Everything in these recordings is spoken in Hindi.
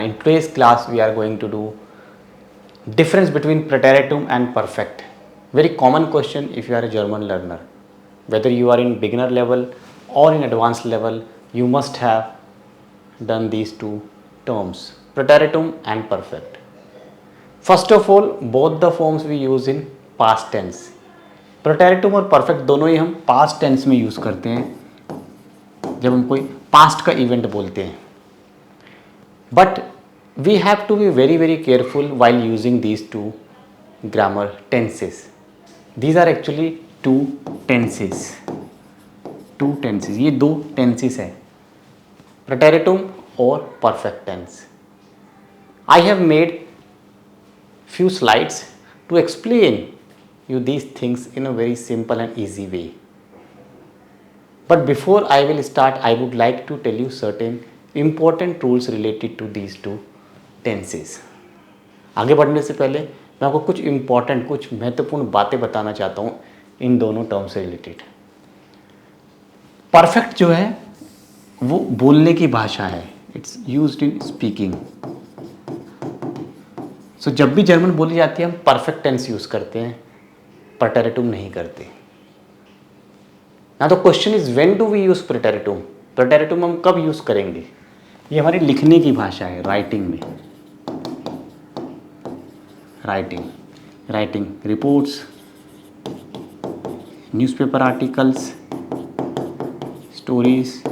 In today's class, we are going to do difference between preteritum and perfect. Very common question if you are a German learner. Whether you are in beginner level or in advanced level, you must have done these two terms, preteritum and perfect. First of all, both the forms we use in past tense. preteritum और perfect दोनों ही हम past tense में यूज़ करते हैं जब हम कोई past का इवेंट बोलते हैं. But we have to be very careful while using these two grammar tenses. These are actually two tenses. ये दो tenses हैं, preteritum और perfect tense. I have made few slides to explain you these things in a very simple and easy way. But before I will start, I would like to tell you certain important rules related to these two tenses. आगे बढ़ने से पहले मैं आपको कुछ important, कुछ महत्वपूर्ण बातें बताना चाहता हूँ इन दोनों टर्म से रिलेटेड. परफेक्ट जो है वो बोलने की भाषा है, इट्स यूज्ड इन स्पीकिंग. सो जब भी जर्मन बोली जाती है हम परफेक्ट टेंस यूज़ करते हैं, preteritum नहीं करते. ना तो question is when do we use preteritum. preteritum हम कब यूज़ करेंगे? ये हमारी लिखने की भाषा है, राइटिंग में. Writing reports, newspaper articles, stories,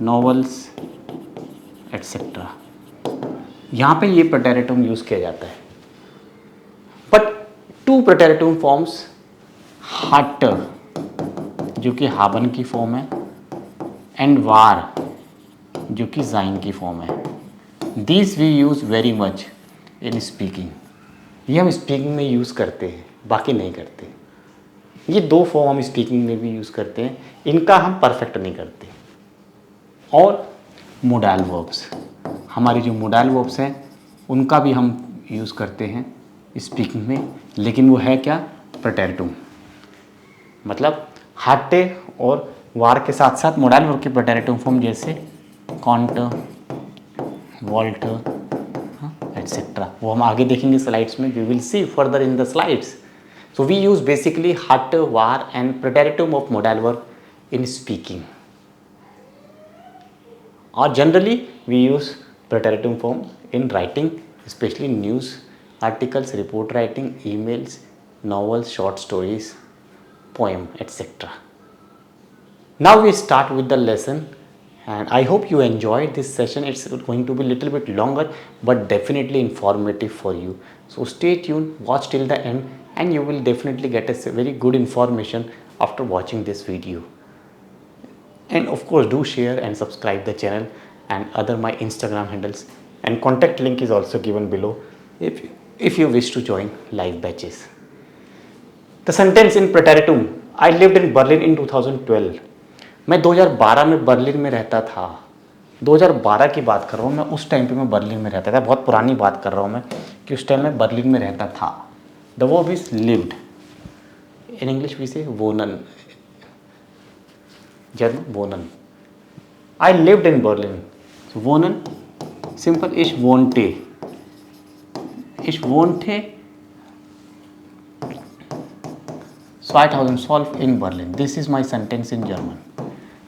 novels etcetera. यहाँ पे ये preteritum यूज़ किया जाता है. बट टू preteritum फॉर्म्स, हट जो कि हाबन की फॉर्म है एंड वार जो कि जाइन की फॉर्म है. This we use very much in speaking. ये हम स्पीकिंग में यूज़ करते हैं, बाकी नहीं करते. ये दो फॉर्म हम स्पीकिंग में भी यूज़ करते हैं, इनका हम परफेक्ट नहीं करते. और मोडाल वर्ब्स, हमारी जो मोडाल वर्ब्स हैं उनका भी हम यूज़ करते हैं स्पीकिंग में, लेकिन वो है क्या? preteritum. मतलब हटे और वार के साथ साथ मोडाल वर्ब के preteritum फॉर्म जैसे कॉन्ट, वॉल्ट एट्सेट्रा, वो हम आगे देखेंगे स्लाइड्स में. We will see further in the slides. So we use basically हट, वार and preteritum of modal verb in speaking. और generally we use preteritum form in writing, especially news articles, report writing, emails, novels, short stories, poem, etc. Now we start with the lesson, and I hope you enjoyed this session. It's going to be a little bit longer but definitely informative for you. So stay tuned, watch till the end, and you will definitely get a very good information after watching this video. And of course, do share and subscribe the channel and other my Instagram handles, and contact link is also given below if you wish to join live batches. The sentence in preteritum. I lived in Berlin in 2012. मैं 2012 में बर्लिन में रहता था. 2012 की बात कर रहा हूँ मैं, उस टाइम पे मैं बर्लिन में रहता था. बहुत पुरानी बात कर रहा हूँ मैं कि उस टाइम में बर्लिन में रहता था. The verb is lived. In English we say wohnen. German wohnen. I lived in Berlin. So wohnen, simple. Ich wohnte 2012 in Berlin. This is my sentence in German.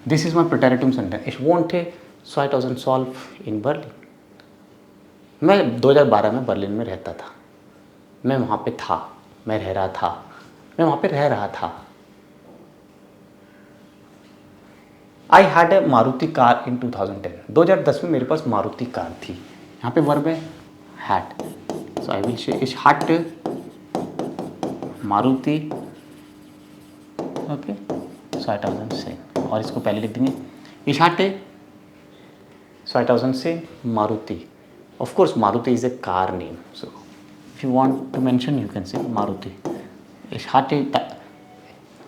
This is my preteritum sentence. Ich wohnte 2012 in Berlin. मैं 2012 में बर्लिन में रहता था. मैं वहाँ पे था, मैं रह रहा था, मैं वहाँ पे रह रहा था. I had a Maruti car in 2010. 2010 में मेरे पास मारुति कार थी. यहाँ पे वर्ब है had. So I will say इस हट मारुति. ओके, 2010. और इसको पहले लिख देंगे इस हट 2010 Maruti. Of course Maruti is a car name. So if you want to mention you can say Maruti. इस हट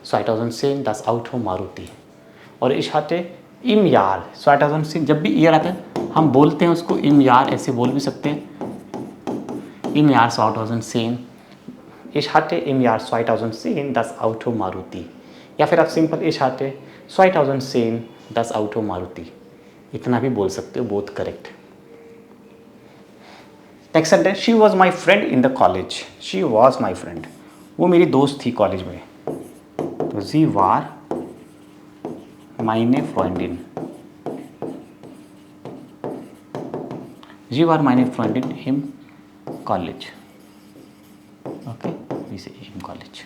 2010 das Auto मारुति. और इस हाथे इम यार 2010. जब भी ईयर आता है हम बोलते हैं उसको इम यार, ऐसे बोल भी सकते हैं इम यार 2010. इस हाथे इम यार 2010 das Auto मारुति. या फिर आप सिंपल इस हाथे 2010 das Auto मारुति, इतना भी बोल सकते हो, both correct. Next sentence, she was my friend in the college, she was my friend, वो मेरी दोस्त थी कॉलेज में, तो जी वार माइने फ्रेंडिन, जी वार माइने फ्रेंडिन इन कॉलेज, ओके, वी से in college,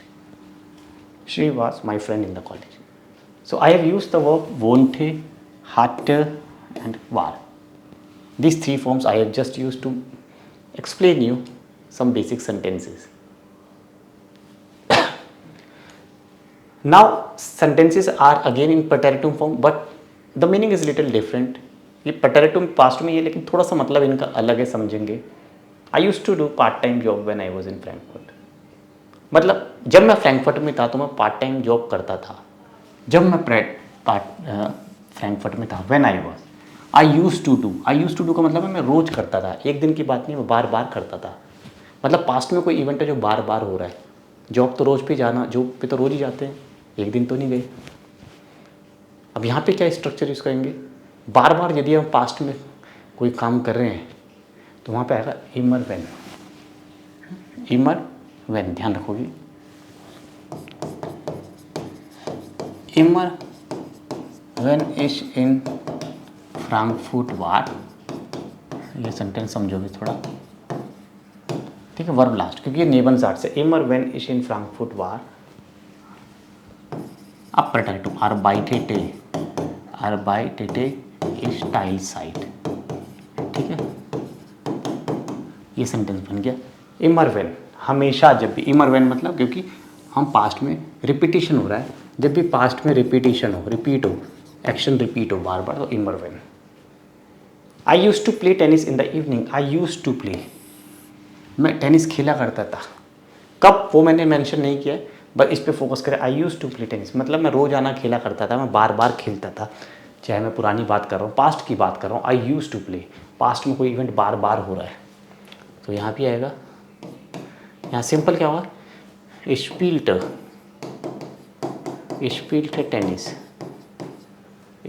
she was my friend in the college. So I have used the verb wonte, hatte and war. These three forms I have just used to explain you some basic sentences. Now sentences are again in preteritum form, but the meaning is little different. ये preteritum past में ये, लेकिन थोड़ा सा मतलब इनका अलग है, समझेंगे. I used to do part time job when I was in Frankfurt. मतलब जब मैं फ्रैंकफर्ट में था तो मैं पार्ट टाइम जॉब करता था. जब मैं फ्रैंकफर्ट में था, when I was, I use to do का मतलब है मैं रोज़ करता था, एक दिन की बात नहीं, मैं बार बार करता था. मतलब पास्ट में कोई इवेंट है जो बार बार हो रहा है. जॉब तो रोज़ पे जाना, जॉब पे तो रोज़ ही जाते हैं, एक दिन तो नहीं गए. अब यहाँ पे क्या स्ट्रक्चर यूज़ करेंगे, बार बार यदि हम पास्ट में कोई काम कर रहे हैं तो वहाँ पे आएगा इमर वेन, ध्यान रखोगे. Immer wenn ich in Frankfurt war, ये सेंटेंस समझोगे थोड़ा, ठीक है, वर्ब लास्ट, क्योंकि ये नेबनसार्ट से. Immer wenn ich in Frankfurt war, अब preteritum arbeitete ich Teilzeit, ठीक है, ये सेंटेंस बन गया. Immer wenn, हमेशा जब भी, Immer wenn मतलब क्योंकि हम पास्ट में रिपीटिशन हो रहा है, जब भी पास्ट में रिपीटिशन हो, रिपीट हो, एक्शन रिपीट हो बार बार, तो इमर वेन. I use to play tennis in the evening, I use to play, मैं टेनिस खेला करता था. कब, वो मैंने मेंशन नहीं किया है, बस इस पे फोकस करें. आई यूज़ टू प्ले टेनिस मतलब मैं रोज़ाना खेला करता था, मैं बार बार खेलता था. चाहे मैं पुरानी बात कर रहा हूँ, पास्ट की बात कर रहा हूँ, आई यूज़ टू प्ले, पास्ट में कोई इवेंट बार बार हो रहा है, तो यहाँ भी आएगा. यहाँ सिंपल क्या होगा, spielte tennis,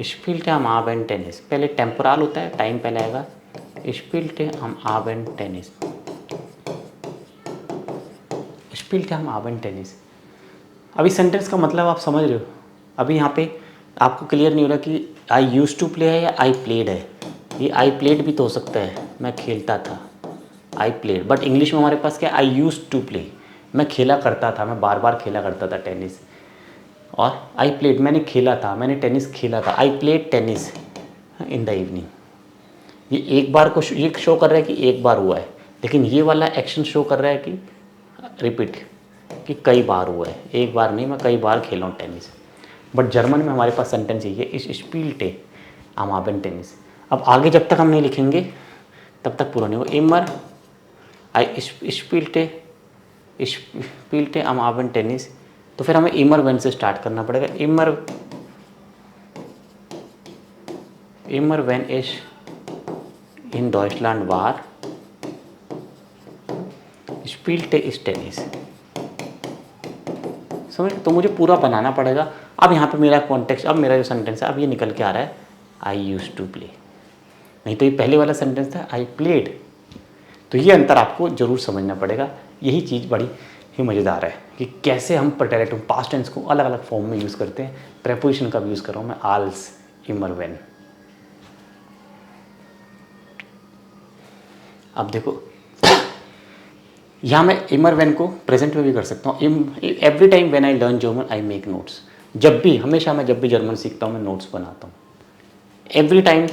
spielte am Abend tennis, पहले टेम्पोरल होता है, टाइम पहले आएगा. spielte am Abend tennis, spielte am Abend tennis. अभी सेंटेंस का मतलब आप समझ रहे हो. अभी यहाँ पे आपको क्लियर नहीं हो रहा कि आई यूज़ टू प्ले है या आई प्लेड है. ये आई प्लेड भी तो हो सकता है, मैं खेलता था, आई प्लेड. बट इंग्लिश में हमारे पास क्या, आई यूज़ टू प्ले, मैं खेला करता था, मैं बार बार खेला करता था टेनिस. और आई प्लेड, मैंने खेला था, मैंने टेनिस खेला था, I played tennis in the evening. ये एक बार को ये शो कर रहा है कि एक बार हुआ है, लेकिन ये वाला एक्शन शो कर रहा है कि रिपीट, कि कई बार हुआ है, एक बार नहीं, मैं कई बार खेला हूँ टेनिस. बट जर्मन में हमारे पास सेंटेंस ये इस स्पील्टे am Abend टेनिस. अब आगे जब तक हम नहीं लिखेंगे तब तक पूरा नहीं होगा. इमर आई स्पील्टे am Abend टेनिस, तो फिर हमें इमर वेन से स्टार्ट करना पड़ेगा. इमर वेन इश इन डॉइचलैंड वार स्पील्टे इस टेनिस. समझ, तो मुझे पूरा बनाना पड़ेगा. अब यहाँ पे मेरा कॉन्टेक्स्ट, अब मेरा जो सेंटेंस है अब ये निकल के आ रहा है आई यूज टू प्ले, नहीं तो ये पहले वाला सेंटेंस था आई प्लेड. तो ये अंतर आपको ज़रूर समझना पड़ेगा. यही चीज़ बड़ी ही मज़ेदार है कि कैसे हम प्रेटेरिटम पास्ट टेंस को अलग अलग फॉर्म में यूज़ करते हैं. प्रेपोजिशन का भी यूज़ कर रहा हूँ मैं, आल्स, इमर, वेन. अब देखो यहाँ मैं इमर वेन को प्रेजेंट में भी कर सकता हूँ. Every time when I learn German I make notes. जब भी, हमेशा मैं जब भी जर्मन सीखता हूँ मैं नोट्स बनाता हूँ. Every time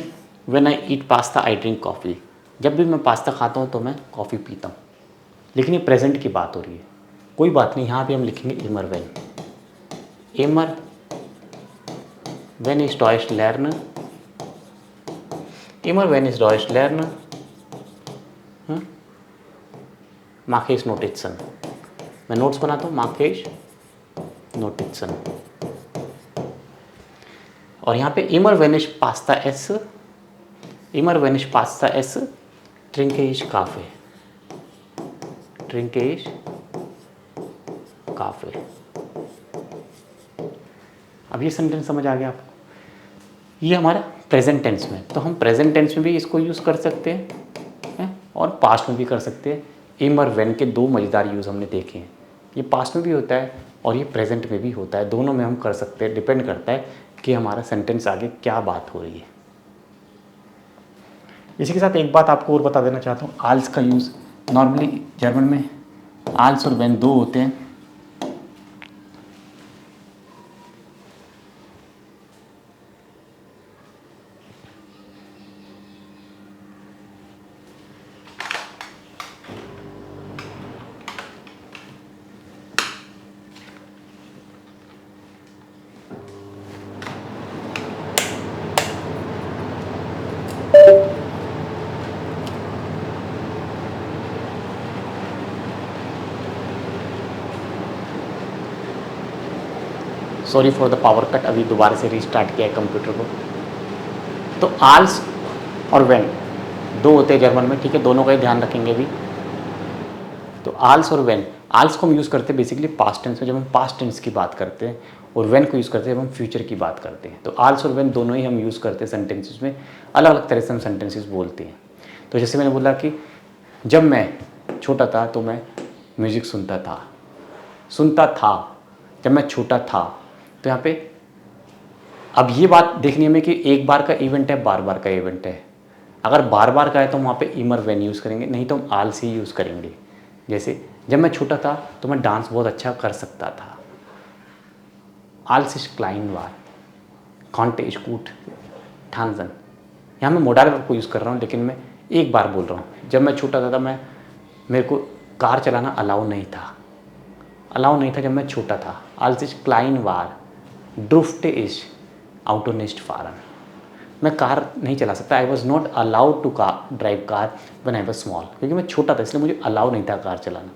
when I eat pasta I drink coffee. जब भी मैं पास्ता खाता हूँ तो मैं कॉफ़ी पीता हूँ. लेकिन ये प्रेजेंट की बात हो रही है, कोई बात नहीं. यहाँ पे हम लिखेंगे इमर वेन. इमर वेन इज डॉइच लर्न, इमर वेन इज डॉइच लर्न mache ich Notizen. मैं नोट्स बनाता हूँ, mache ich Notizen. और यहाँ पे immer wenn ich Pasta esse, immer wenn ich Pasta esse, trinke ich Kaffee. Trinke ich Kaffee. अब ये सेंटेंस समझ आ गया आपको. ये हमारा प्रेजेंट टेंस में, तो हम प्रेजेंट टेंस में भी इसको यूज़ कर सकते हैं और पास्ट में भी कर सकते हैं। इम और वेन के दो मज़ेदार यूज़ हमने देखे हैं, ये पास्ट में भी होता है और ये प्रेजेंट में भी होता है, दोनों में हम कर सकते हैं, डिपेंड करता है कि हमारा सेंटेंस आगे क्या बात हो रही है। इसी के साथ एक बात आपको और बता देना चाहता हूँ, आल्स का यूज़ नॉर्मली जर्मन में आल्स और वेन दो होते हैं। Sorry for the power cut, अभी दोबारा से रीस्टार्ट किया है कंप्यूटर को। तो आल्स और वेन दो होते हैं जर्मन में, ठीक है, दोनों का ही ध्यान रखेंगे अभी। तो आल्स और वेन, आल्स को हम यूज़ करते हैं बेसिकली पास्ट टेंस में जब हम पास्ट टेंस की बात करते हैं, और वेन को यूज़ करते हैं जब हम फ्यूचर की बात करते हैं। तो आल्स और वेन दोनों ही हम यूज़ करते हैं सेंटेंसेस में, अलग अलग तरह से हम सेंटेंसेस बोलते हैं। तो जैसे मैंने बोला कि जब मैं छोटा था तो मैं म्यूज़िक सुनता था, जब मैं छोटा था। तो यहाँ पे अब ये बात देखनी है हमें कि एक बार का इवेंट है, बार बार का इवेंट है। अगर बार बार का है तो हम वहाँ पे इमर वेन यूज़ करेंगे, नहीं तो हम आल्स ही यूज़ करेंगे। जैसे जब मैं छोटा था तो मैं डांस बहुत अच्छा कर सकता था, आल्स इज क्लाइन वार कॉन्टे स्कूट ठानजन। यहाँ मैं मोडाल वर्ब को यूज़ कर रहा हूँ, लेकिन मैं एक बार बोल रहा हूँ। जब मैं छोटा था मेरे को कार चलाना अलाउ नहीं था जब मैं छोटा था। आल्स इज क्लाइन वार ड्रुफ्टे इज आउटोनिस्ट फारन। मैं कार नहीं चला सकता, I was not allowed to drive car when I was small, क्योंकि मैं छोटा था इसलिए मुझे अलाउ नहीं था कार चलाना।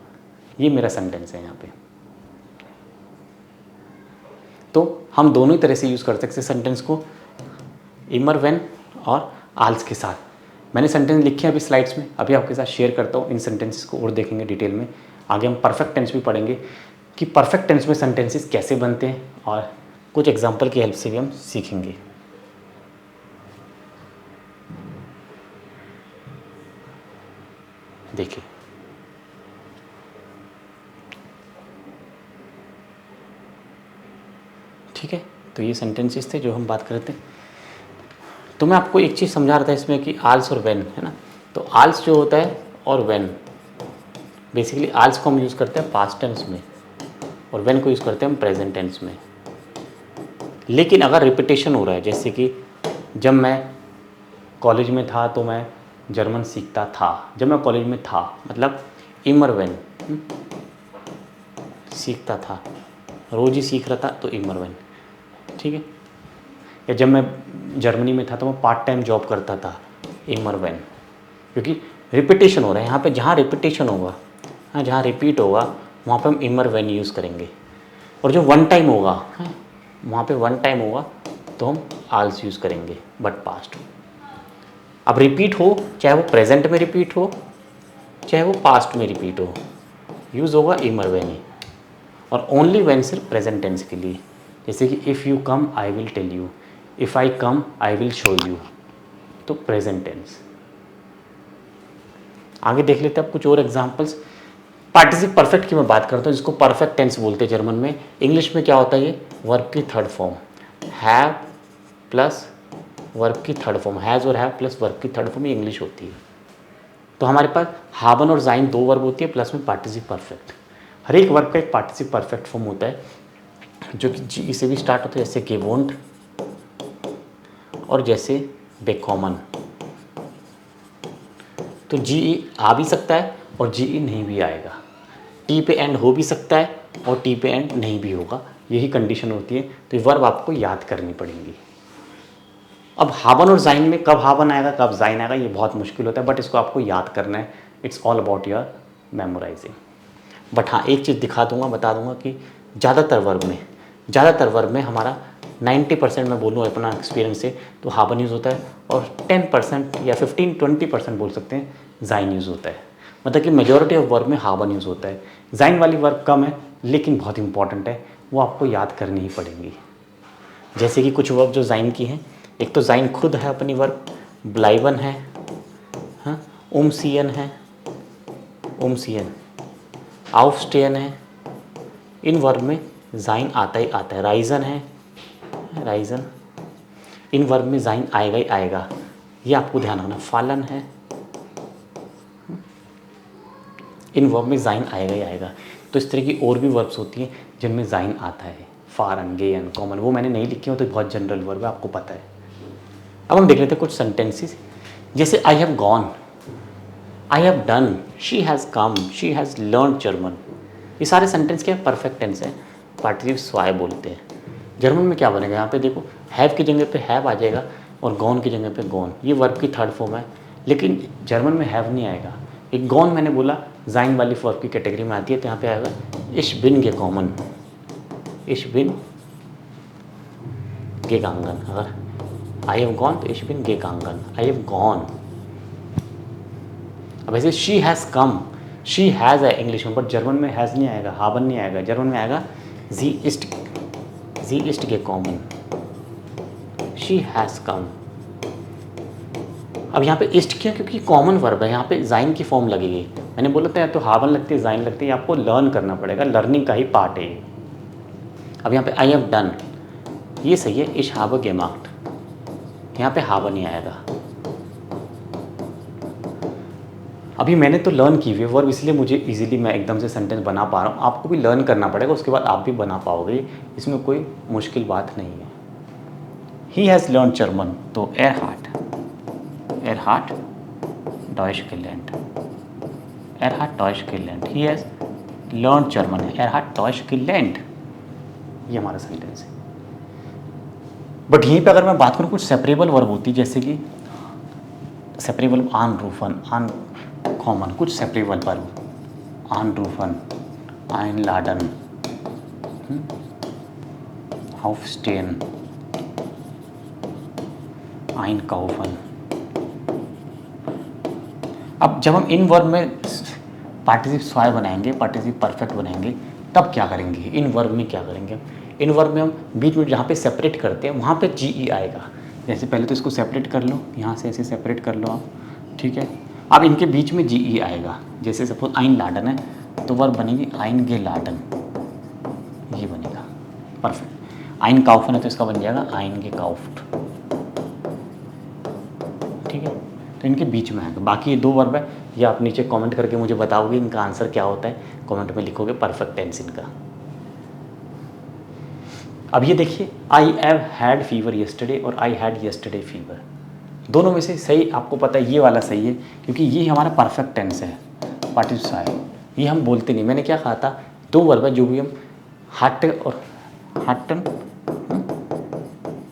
ये मेरा सेंटेंस है यहाँ पे। तो हम दोनों ही तरह से यूज़ कर सकते हैं सेंटेंस को, इमर वेन और आल्स के साथ। मैंने सेंटेंस लिखे हैं अभी स्लाइड्स में, अभी आपके साथ शेयर करता हूँ इन सेंटेंसेस को और देखेंगे डिटेल में। आगे हम परफेक्ट टेंस भी पढ़ेंगे कि परफेक्ट टेंस में सेंटेंसेस कैसे बनते हैं, और कुछ एग्जाम्पल की हेल्प से भी हम सीखेंगे। देखिए, ठीक है, तो ये सेंटेंसेस थे जो हम बात कर रहे थे। तो मैं आपको एक चीज़ समझा रहा था इसमें कि आल्स और वेन है ना। तो आल्स जो होता है और वेन, बेसिकली आल्स को हम यूज़ करते हैं पास्ट टेंस में और वेन को यूज़ करते हैं हम प्रेजेंट टेंस में। लेकिन अगर रिपीटेशन हो रहा है, जैसे कि जब मैं कॉलेज में था तो मैं जर्मन सीखता था, जब मैं कॉलेज में था मतलब इमर वेन सीखता था, रोज़ ही सीख रहा था तो इमर वेन, ठीक है। या जब मैं जर्मनी में था तो मैं पार्ट टाइम जॉब करता था, इमर वेन। क्योंकि रिपीटेशन हो रहा है यहाँ पे, जहाँ रिपीटेशन होगा, हाँ, जहाँ रिपीट होगा वहाँ पे हम इमर वेन यूज़ करेंगे। और जो वन टाइम होगा, हाँ, वहाँ पे वन टाइम होगा तो हम आल्स यूज़ करेंगे, बट पास्ट। अब रिपीट हो, चाहे वो प्रेजेंट में रिपीट हो चाहे वो पास्ट में रिपीट हो, यूज़ होगा इमर वेन ही। और ओनली वेन सिर्फ प्रेजेंट टेंस के लिए, जैसे कि if you come I will tell you, if I come I will show you, तो प्रेजेंट टेंस। आगे देख लेते हैं अब कुछ और एग्जांपल्स। पार्टिसिप परफेक्ट की मैं बात करता हूँ, जिसको परफेक्ट टेंस बोलते हैं जर्मन में। इंग्लिश में क्या होता है, ये वर्ब की third form, have plus verb की थर्ड फॉर्म, हैज़ और हैव प्लस वर्ब की थर्ड फॉर्म, ये इंग्लिश होती है। तो हमारे पास हावन और जाइन दो वर्ब होती है, प्लस में पार्टिसिप परफेक्ट। हर एक वर्ब का एक पार्टिसिप परफेक्ट फॉर्म होता है जो कि जी से भी स्टार्ट होता है, जैसे gewohnt और जैसे bekommen। तो जी आ भी सकता है और जी नहीं भी आएगा, टी पे एंड हो भी सकता है और टी पे एंड नहीं भी होगा, यही कंडीशन होती है। तो ये वर्ब आपको याद करनी पड़ेंगी। अब हावन और जाइन में कब हावन आएगा कब जाइन आएगा ये बहुत मुश्किल होता है, बट इसको आपको याद करना है। It's all about your memorising. But हाँ, एक चीज़ दिखा दूंगा, बता दूंगा कि ज़्यादातर वर्ब में हमारा 90% मैं बोलूँ अपना एक्सपीरियंस से तो हावन यूज़ होता है, और 10% या 15-20% बोल सकते हैं जाइन यूज़ होता है। मतलब कि मेजॉरिटी ऑफ वर्ब में हावन यूज़ होता है। जाइन वाली वर्ब कम है लेकिन बहुत इंपॉर्टेंट है, वो आपको याद करनी ही पड़ेंगी। जैसे कि कुछ वर्ब जो जाइन की हैं, एक तो जाइन खुद है अपनी वर्ब, ब्लाइवन है, हाँ, उमसियन है, उमसियन, aufstehen है, इन वर्ब में जाइन आता ही आता है। राइजन है, राइजन, इन वर्ब में जाइन आएगा ही आएगा, ये आपको ध्यान रखना। फालन है, इन वर्ब में जाइन आएगा ही आएगा। तो इस तरह की और भी वर्ब्स होती हैं जिनमें जाइन आता है, फारन, गेयन, कॉमन, वो मैंने नहीं लिखी हो तो बहुत जनरल वर्ब है, आपको पता है। अब हम देख लेते हैं कुछ सेंटेंसेस, जैसे I have gone, I have done, she has come, she has learn German. ये सारे सेंटेंस के परफेक्ट टेंस हैं, पार्टिसिपिल स्वाय बोलते हैं। जर्मन में क्या बनेगा, यहाँ पे देखो हैव की जगह पे हैव आ जाएगा और गॉन की जगह पे गॉन, ये वर्ब की थर्ड फॉर्म है, लेकिन जर्मन में हैव नहीं आएगा। एक गॉन मैंने बोला जाइन वाली वर्ब की कैटेगरी में आती है, तो यहाँ पे आएगा इश बिन गे कॉमन, इश बिन गे गांगन। अगर आई हैव गॉन तो इश बिन गे गांगन, आई हैव गॉन। अब ऐसे she has come, she has है इंग्लिश में, बट जर्मन में हैज़ नहीं आएगा, हाबन नहीं आएगा, जर्मन में आएगा जी इस्ट गे कॉमन, शी हैज़ कम। अब यहाँ पे इस्ट किया क्योंकि कॉमन वर्ब है, यहाँ पे जाइन की फॉर्म लगेगी। मैंने बोला था या तो हाबन लगती है, जाइन लगती है, आपको लर्न करना पड़ेगा, लर्निंग का ही पार्ट है। अब यहाँ पे आई हैव डन, ये सही है, इश हाब गेमार्ट, यहाँ पे हाबन नहीं आएगा। अभी मैंने तो लर्न की हुई है वर्ब, इसलिए मुझे इजीली मैं एकदम से सेंटेंस बना पा रहा हूँ। आपको भी लर्न करना पड़ेगा, उसके बाद आप भी बना पाओगे, इसमें कोई मुश्किल बात नहीं है। ही हैज़ लर्न जर्मन, तो एरहार्ट डॉइश गेlernt, एरहार्ट डॉइश गेlernt, ही हैज़ लर्न जर्मन है, एरहार्ट डॉइश गेlernt, ये हमारा सेंटेंस है। बट यहीं पे अगर मैं बात करूँ कुछ सेपरेबल वर्ब होती, जैसे कि सेपरेबल आनरूफन, आन कॉमन, कुछ सेपरेबल वर्ब, आनरूफन, आइनलाडन, हाउफस्टेन, आइनकाउफन। अब जब हम इन वर्ब में पार्टिसिप स्वाय बनाएंगे, पार्टिसिप परफेक्ट बनाएंगे, तब क्या करेंगे, इन वर्ब में क्या करेंगे, इन वर्ब में हम बीच में जहाँ पे सेपरेट करते हैं वहाँ पे जी आएगा। जैसे पहले तो इसको सेपरेट कर लो, यहाँ से ऐसे सेपरेट कर लो आप, ठीक है। अब इनके बीच में जी आएगा, जैसे सपोज आइन लाडन है तो वर्ब बनेगी आइन गे लाडन, ये बनेगा परफेक्ट। आइन काउफन है तो इसका बन जाएगा आइन गे काउफ्ट, ठीक है। तो इनके बीच में आएगा। बाकी ये दो वर्ब है, ये आप नीचे कमेंट करके मुझे बताओगे इनका आंसर क्या होता है, कमेंट में लिखोगे परफेक्ट टेंस इनका। अब ये देखिए, I have had fever yesterday और आई हैड येस्टरडे फीवर, दोनों में से सही आपको पता है ये वाला सही है, क्योंकि ये हमारा परफेक्ट टेंस है, पार्टिसिपिल स्वाय, ये हम बोलते नहीं। मैंने क्या कहा था, दो वर्ब है जो भी हम हटन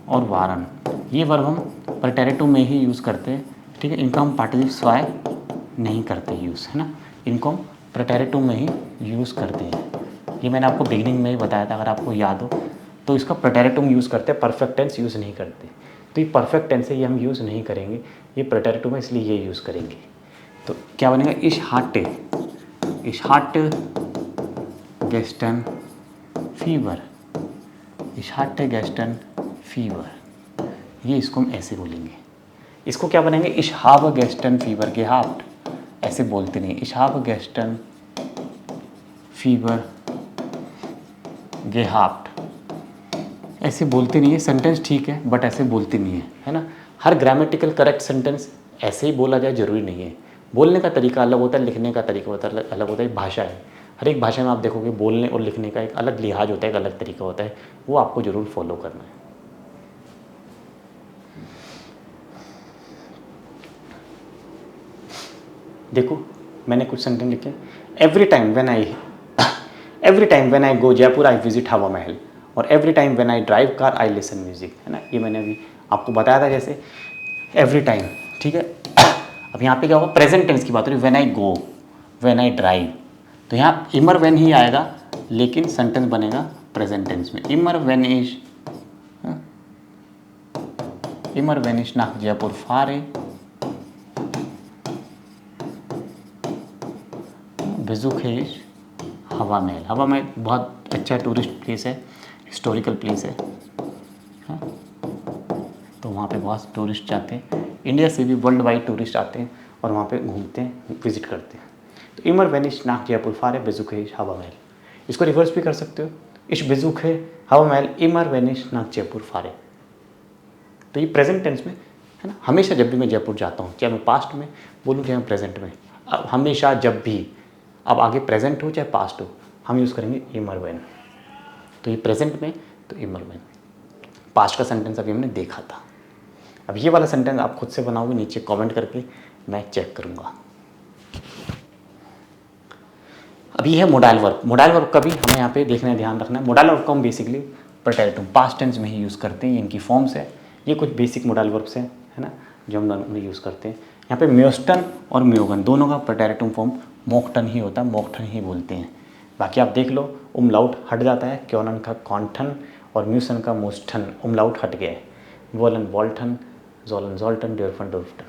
और वारन, ये वर्ब हम प्रेटेरिटिव में ही यूज़ करते हैं, ठीक है। इनका हम पार्टिसिपिल स्वाय नहीं करते यूज़, है ना, इनको हम प्रेटेरिटिव में ही यूज़ करते हैं। ये मैंने आपको बिगिनिंग में ही बताया था, अगर आपको याद हो तो इसका प्रेटेरिटिव यूज़ करते हैं, परफेक्ट टेंस यूज़ नहीं करते। तो ये परफेक्ट टेंस है, ये हम यूज़ नहीं करेंगे, ये प्रेटेरिटिव में, इसलिए ये यूज़ करेंगे। तो क्या बनेगा, इश हार्ट गेस्टन फीवर, इश हार्ट गेस्टन फीवर, ये इसको हम ऐसे बोलेंगे। इसको क्या बनेंगे, इश हाव गेस्टन फीवर gehabt, ऐसे बोलते नहीं, इश हाव गेस्टन फीवर gehabt, ऐसे बोलते नहीं है। सेंटेंस ठीक है बट ऐसे बोलते नहीं है ना। हर ग्रामेटिकल करेक्ट सेंटेंस ऐसे ही बोला जाए ज़रूरी नहीं है, बोलने का तरीका अलग होता है, लिखने का तरीका अलग होता है, भाषा है। हर एक भाषा में आप देखोगे बोलने और लिखने का एक अलग लिहाज होता है, एक अलग तरीका होता है, वो आपको ज़रूर फॉलो करना है। देखो मैंने कुछ सेंटेंस लिखे, every time when I go Jaipur I visit हवा महल, और every time when I drive car I listen music, है ना। ये मैंने अभी आपको बताया था, जैसे एवरी टाइम, ठीक है। अब यहाँ पे क्या होगा, प्रेजेंट टेंस की बात हो रही है, when I go, when I drive, तो यहाँ इमर व्हेन ही आएगा, लेकिन सेंटेंस बनेगा प्रेजेंट टेंस में। इमर व्हेन इज nach जयपुर फारे, बेजुक है हवा महल। हवा महल बहुत अच्छा टूरिस्ट प्लेस है, हिस्टोरिकल प्लेस है, हाँ? तो वहाँ पे बहुत टूरिस्ट जाते हैं, इंडिया से भी वर्ल्ड वाइड टूरिस्ट आते हैं और वहाँ पे घूमते हैं, विजिट करते हैं। तो इमर वेनिश नाक जयपुर फारे बेजुक है हवा महल। इसको रिवर्स भी कर सकते हो, इश बेजुक है हवा महल इमर वेनिश नाक जयपुर फारे। तो ये प्रेजेंट टेंस में है ना। हमेशा जब भी मैं जयपुर जाता हूँ, चाहे मैं पास्ट में बोलूँ चाहे मैं प्रेजेंट में, अब हमेशा जब भी, अब आगे प्रेजेंट हो चाहे पास्ट हो, हम यूज़ करेंगे इमर वेन। तो ये प्रेजेंट में तो इमर वेन। पास्ट का सेंटेंस अभी हमने देखा था। अब ये वाला सेंटेंस आप खुद से बनाओगे, नीचे कमेंट करके मैं चेक करूँगा। अब ये है मोडाइल वर्ब। मोडाइल वर्ब का भी हमें यहाँ पे देखना है, ध्यान रखना है। मोडाइल वर्ब को हम बेसिकली प्रेटेरिटम पास्ट टेंस में ही यूज़ करते हैं। ये इनकी फॉर्म्स है, ये कुछ बेसिक मोडाइल वर्ब्स हैं, है ना, जो हम नॉर्मली यूज़ करते हैं। यहाँ पे म्योस्टन और म्योगन दोनों का प्रेटेरिटम फॉर्म मोक्टन ही होता है, मोक्टन ही बोलते हैं। बाकी आप देख लो, उमलाउट हट जाता है, क्योनन का कॉन्ठन और म्यूसन का मोस्टन, उमलाउट हट गया है। वोलन वॉल्टन, जोलन जोल्टन, ड्योरफन डोर्फटन।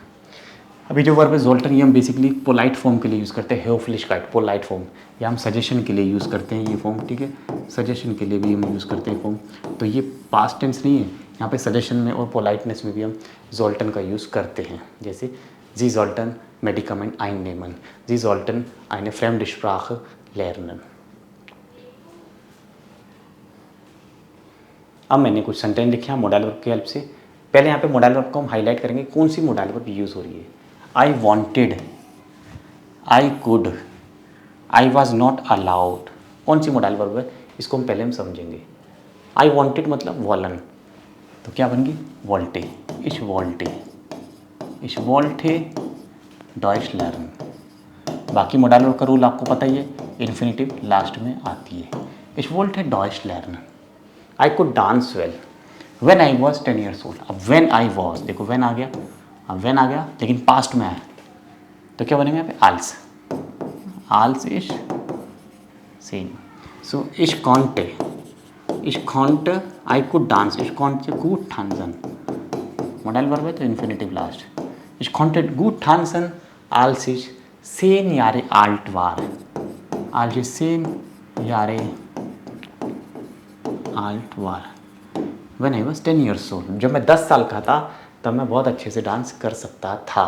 अभी जो वर्ब है जोल्टन, ये हम बेसिकली पोलाइट फॉर्म के लिए यूज़ करते हैं, हेओफ्लिशकाइट पोलाइट फॉर्म, या हम सजेशन के लिए यूज़ करते हैं ये फॉर्म, ठीक है। सजेशन के लिए भी हम यूज़ करते हैं फॉर्म। तो ये पास्ट टेंस नहीं है, यहाँ पे सजेशन में और पोलाइटनेस में भी हम जोल्टन का यूज़ करते हैं। जैसे जी जोल्टन मेडिकामेंट einnehmen, जी जोल्टन eine fremde Sprache lernen। अब मैंने कुछ सेंटेंस लिखे हैं मोडाइल वर्ब की हेल्प से। पहले यहाँ पे मोडाइल वर्ब को हम हाईलाइट करेंगे, कौन सी मोडाइल वर्ब यूज़ हो रही है। I wanted, I could, I was not allowed, कौन सी मोडाइल वर्ब है, इसको हम पहले हम समझेंगे। आई वॉन्टेड मतलब वॉलन, तो क्या बन गई वॉल्टे, इश वॉल्टे, इश वॉल्टे डॉइच लर्न। बाकी मोडाइल वर्ब का रूल आपको पता ही है, इन्फिनिटिव लास्ट में आती है। इश वॉल्टे डॉइच लर्न। I could dance well when I was 10 years old। अब व्हेन आई वॉज, देखो व्हेन आ गया, अब व्हेन आ गया लेकिन पास्ट में आया, तो क्या बनेगा यहाँ पे आल्स, आल्स इश सेम। सो इश कॉन्टे, इश कॉन्टे आई कुड डांस, इश कॉन्टे गुड ठानसन, मोडाइल वर्ब है तो इन्फिनिटिव लास्ट। इश कॉन्टे गुड ठानसन आल्स इश सेन यारे आल्ट वार, आल्स इश सेन यारे alt war. When I was 10 years old, जब मैं 10 साल का था तब मैं बहुत अच्छे से डांस कर सकता था।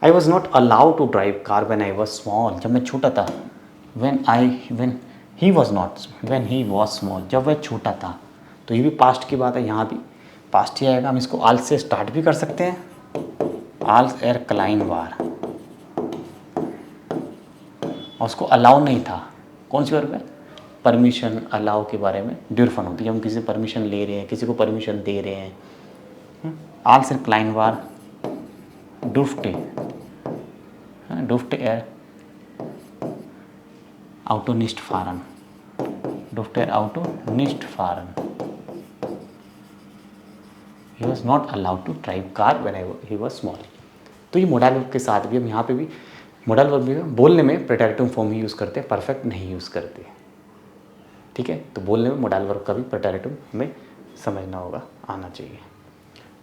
I was not allowed to drive car when I was small, जब मैं छोटा था। When he was not, when he was small, जब वह छोटा था। तो ये भी पास्ट की बात है, यहाँ भी पास्ट ही आएगा। हम इसको आल से स्टार्ट भी कर सकते हैं, आल्स एर क्लाइन वार, और उसको अलाउ नहीं था, कौन सी वर्ब है, परमिशन अलाउ के बारे में ड्यूरफन होती है, हम किसी से परमिशन ले रहे हैं, किसी को परमिशन दे रहे हैं। आल्स एर क्लाइन वार डुफ्टे, डुफ्टे एर आउटो निस्ट फारन, डुफ्टे एर आउटो निस्ट फारन। He was not allowed to drive car when he was small. तो ये मोडाइल वर्ब के साथ भी हम यहाँ पे भी मोडाइल वर्ब भी बोलने में प्रेटेरिटम फॉर्म ही यूज़ करते हैं, परफेक्ट नहीं यूज़ करते, ठीक है। तो बोलने में मोडाइल वर्ब का भी प्रेटेरिटम हमें समझना होगा, आना चाहिए।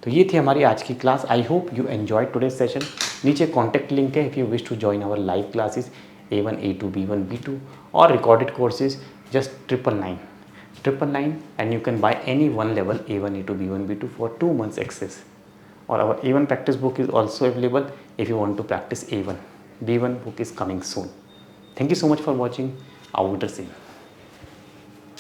तो ये थी हमारी आज की class. I hope you enjoy today session. नीचे कॉन्टैक्ट लिंक है if you wish to join our live classes A1, A2, B1, B2 और recorded courses just 999 and you can buy any one level A1, A2, B1, B2 for 2 months access. Or our A1 practice book is also available if you want to practice A1. B1 book is coming soon. Thank you so much for watching. Auf Wiedersehen.